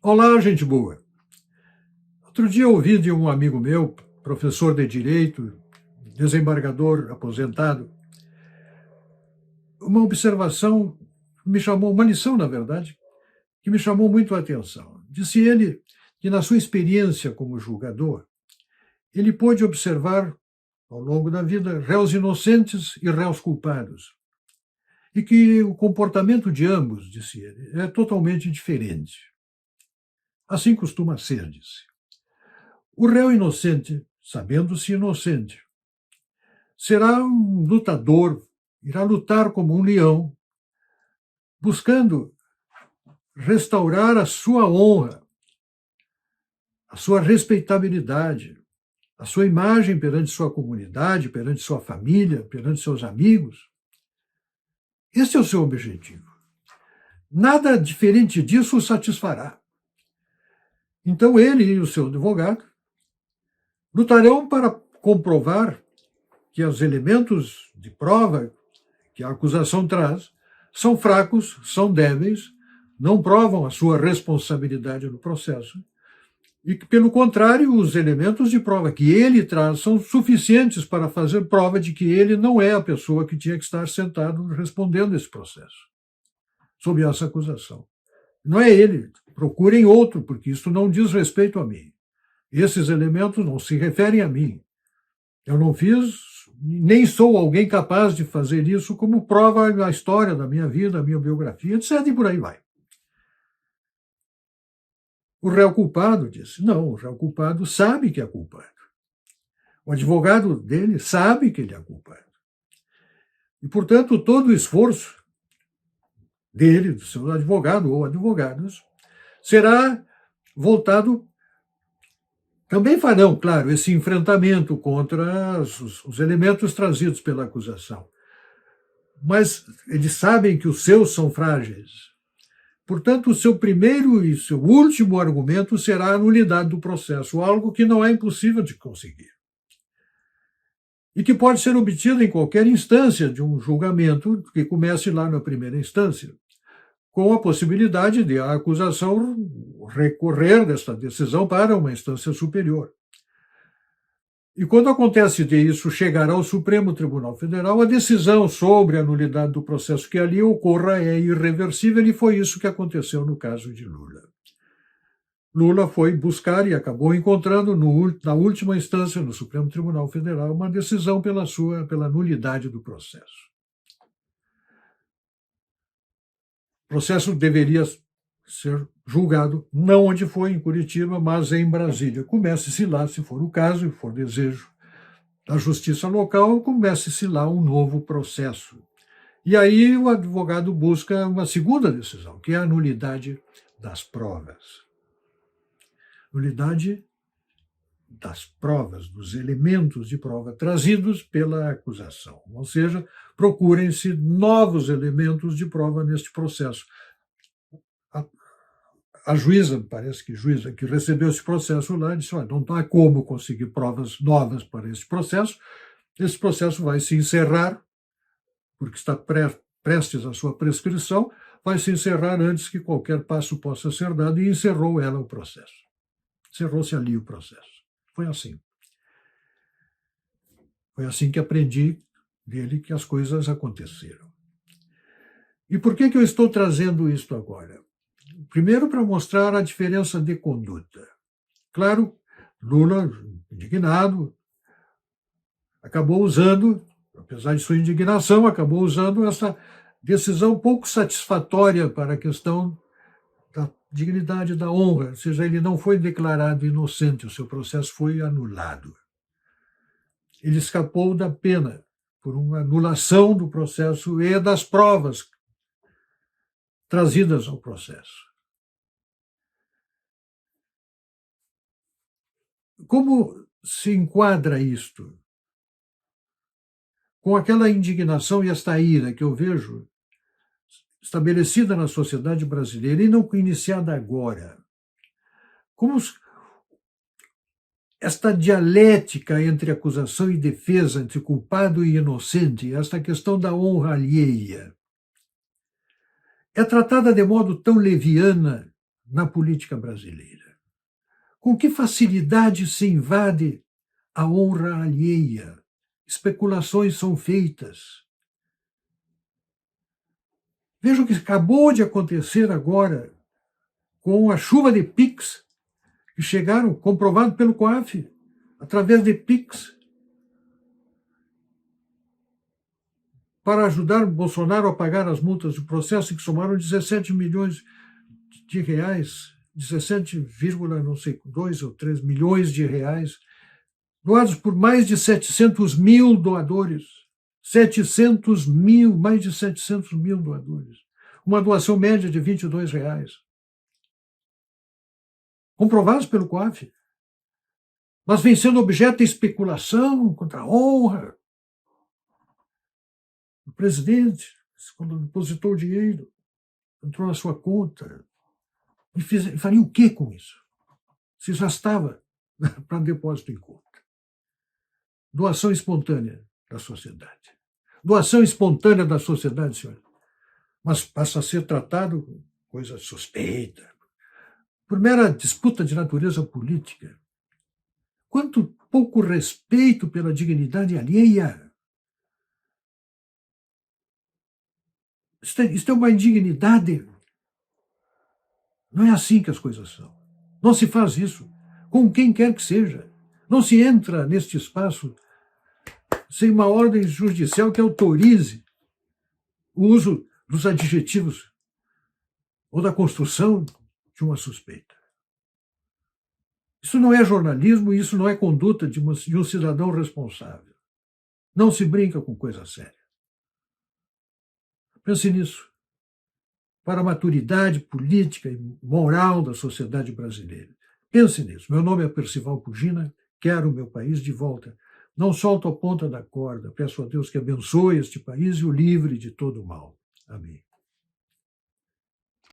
Olá, gente boa. Outro dia eu ouvi de um amigo meu, professor de Direito, desembargador aposentado, uma observação que me chamou, uma lição, na verdade, que me chamou muito a atenção. Disse ele que, na sua experiência como julgador, ele pôde observar, ao longo da vida, réus inocentes e réus culpados. E que o comportamento de ambos, disse ele, é totalmente diferente. Assim costuma ser, disse. O réu inocente, sabendo-se inocente, será um lutador, irá lutar como um leão, buscando restaurar a sua honra, a sua respeitabilidade, a sua imagem perante sua comunidade, perante sua família, perante seus amigos. Esse é o seu objetivo. Nada diferente disso o satisfará. Então ele e o seu advogado lutarão para comprovar que os elementos de prova que a acusação traz são fracos, são débeis, não provam a sua responsabilidade no processo, e que, pelo contrário, os elementos de prova que ele traz são suficientes para fazer prova de que ele não é a pessoa que tinha que estar sentado respondendo esse processo, sob essa acusação. Não é ele, procurem outro, porque isso não diz respeito a mim. Esses elementos não se referem a mim. Eu não fiz, nem sou alguém capaz de fazer isso como prova a história da minha vida, a minha biografia, etc. E por aí vai. O réu culpado disse, não, o réu culpado sabe que é culpado. O advogado dele sabe que ele é culpado. E, portanto, todo o esforço dele, do seu advogado ou advogados, será voltado. Também farão, claro, esse enfrentamento contra os elementos trazidos pela acusação. Mas eles sabem que os seus são frágeis. Portanto, o seu primeiro e seu último argumento será a nulidade do processo, algo que não é impossível de conseguir. E que pode ser obtido em qualquer instância de um julgamento que comece lá na primeira instância, com a possibilidade de a acusação recorrer desta decisão para uma instância superior. E quando acontece isso chegar ao Supremo Tribunal Federal, a decisão sobre a nulidade do processo que ali ocorra é irreversível, e foi isso que aconteceu no caso de Lula. Lula foi buscar e acabou encontrando na última instância, no Supremo Tribunal Federal, uma decisão pela nulidade do processo. O processo deveria ser julgado não onde foi, em Curitiba, mas em Brasília. Comece-se lá, se for o caso, e for desejo da justiça local, comece-se lá um novo processo. E aí o advogado busca uma segunda decisão, que é a nulidade das provas. Nulidade das provas, dos elementos de prova trazidos pela acusação. Ou seja, procurem-se novos elementos de prova neste processo. A juíza, parece que juíza que recebeu esse processo lá, disse, não há como conseguir provas novas para esse processo vai se encerrar, porque está prestes à sua prescrição, vai se encerrar antes que qualquer passo possa ser dado, e encerrou ela o processo. Encerrou-se ali o processo. Foi assim. Foi assim que aprendi dele que as coisas aconteceram. E por que eu estou trazendo isto agora? Primeiro, para mostrar a diferença de conduta. Claro, Lula, indignado, acabou usando, apesar de sua indignação, acabou usando essa decisão pouco satisfatória para a questão da dignidade, da honra, ou seja, ele não foi declarado inocente, o seu processo foi anulado. Ele escapou da pena por uma anulação do processo e das provas trazidas ao processo. Como se enquadra isto? Com aquela indignação e esta ira que eu vejo estabelecida na sociedade brasileira e não iniciada agora. Como esta dialética entre acusação e defesa, entre culpado e inocente, esta questão da honra alheia, é tratada de modo tão leviana, na política brasileira? Com que facilidade se invade a honra alheia? Especulações são feitas. Veja o que acabou de acontecer agora com a chuva de PIX, que chegaram, comprovado pelo COAF, através de PIX, para ajudar Bolsonaro a pagar as multas do processo, que somaram 17 milhões de reais, 17, não sei, 2 ou 3 milhões de reais, doados por mais de 700 mil doadores. 700 mil, mais de 700 mil doadores. Uma doação média de R$22. Comprovados pelo COAF. Mas vem sendo objeto de especulação contra a honra. O presidente, quando depositou o dinheiro, entrou na sua conta, e faria o que com isso? Se já estava para depósito em conta. Doação espontânea da sociedade. Doação espontânea da sociedade, senhor. Mas passa a ser tratado com coisa suspeita, por mera disputa de natureza política. Quanto pouco respeito pela dignidade alheia. Isto é uma indignidade. Não é assim que as coisas são. Não se faz isso com quem quer que seja. Não se entra neste espaço sem uma ordem judicial que autorize o uso dos adjetivos ou da construção de uma suspeita. Isso não é jornalismo, isso não é conduta de um cidadão responsável. Não se brinca com coisa séria. Pense nisso. Para a maturidade política e moral da sociedade brasileira. Pense nisso. Meu nome é Percival Pugina, quero o meu país de volta. Não solto a ponta da corda. Peço a Deus que abençoe este país e o livre de todo o mal. Amém.